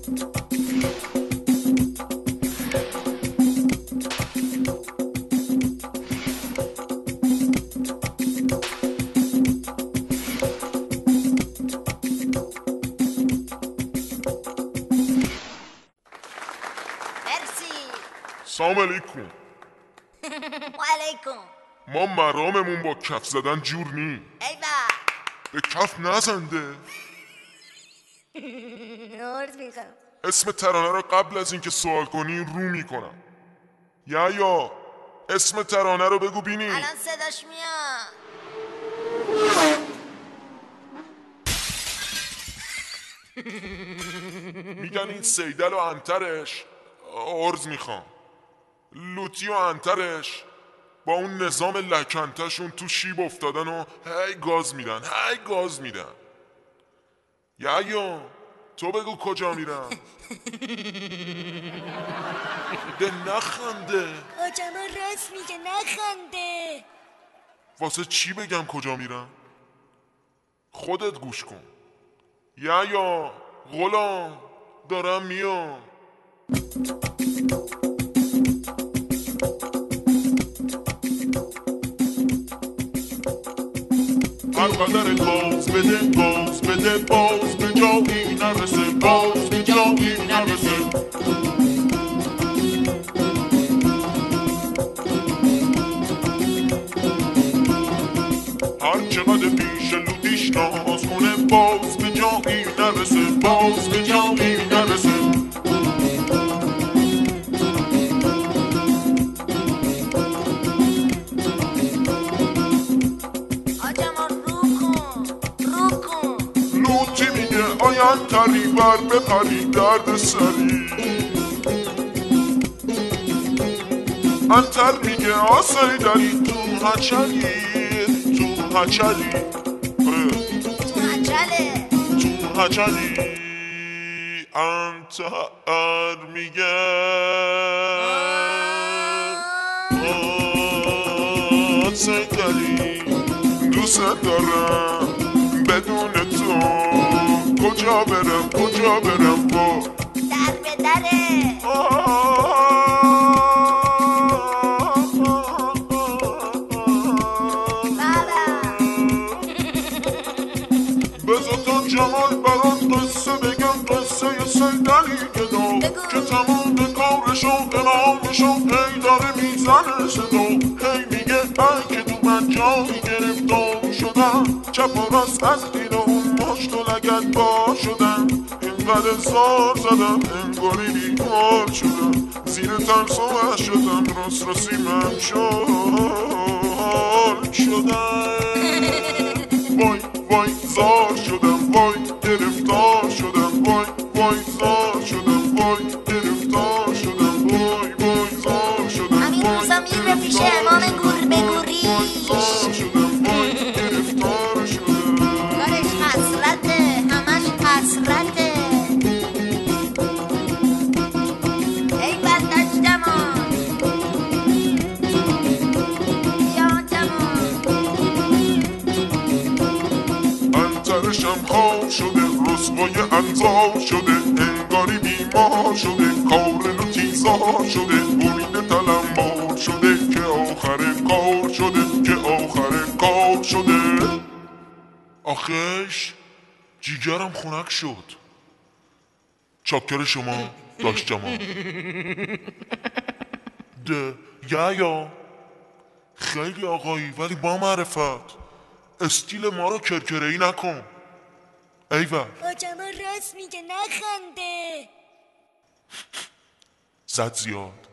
سلام علیکم. و علیکم. ما مراممون با کف زدن جور نی. ایوه به کف نزنده. نورد میخوام. اسم ترانه رو قبل از اینکه سوال کنی رو میکنم. یا اسم ترانه رو بگو بینی. الان صداش میاد. میگن این سیدل و انترش عرض میخوام، لوتی و انترش با اون نظام لکنتشون تو شیب افتادن و هی گاز میدن یا تو بگو کجا میرن. ده نخنده. آجاما راست میگه نخنده. واسه چی بگم کجا میرن؟ خودت گوش کن. یا غلام دارم میام. هر قدر گاز بده باز به جایی نرسه، باز به جایی نرسه. هر چقدر پیش لوتیش ناز کنه باز به جایی نرسه، باز به جایی نرسه. آیان تری بر بپری درد سری. انتر میگه آسای داری تو هچلی، تو هچلی، تو هچلی. انتر میگه آسای داری دوست دارم بدون تو. کجا برم با در به دره. بذار تا جمال برات قصه بگم، قصه سیدلی گدا که تمام کارشو قنامشو هی داره میزنه صدا. هی میگه ای که تو من جایی گرفتار شدم، چپ و راست از دید اون مشت و لگت بار شدم. اینقدر زار زدم انگاری بیمار شدم، زیر ترس و وحشتم راست من شال شدم. وای زار شدم، وای گرفتار شدم، وای زار شدم، وای گرفتار شدم، وای زار شدم. همین روزا میره پیش امام گور به گوری. زار شدم، وای گرفتار شدم. کارش حسرته، همش حسرته. ای بندش جمان بیا جمان. انترشم خواب شده، رسوای انزار شده، انگاری بیمار شده، کار لوتیزار شده، بریده تلمبار شده که آخر کار شده، که آخر کار شده. آخش جیگرم خنک شد. چاکر شما داشت جمان. ده یا خیلی آقایی ولی با معرفت، استیل ما رو کرکره‌ای نکن. ایوه آجاما راست میگه نخنده. زد زیاد.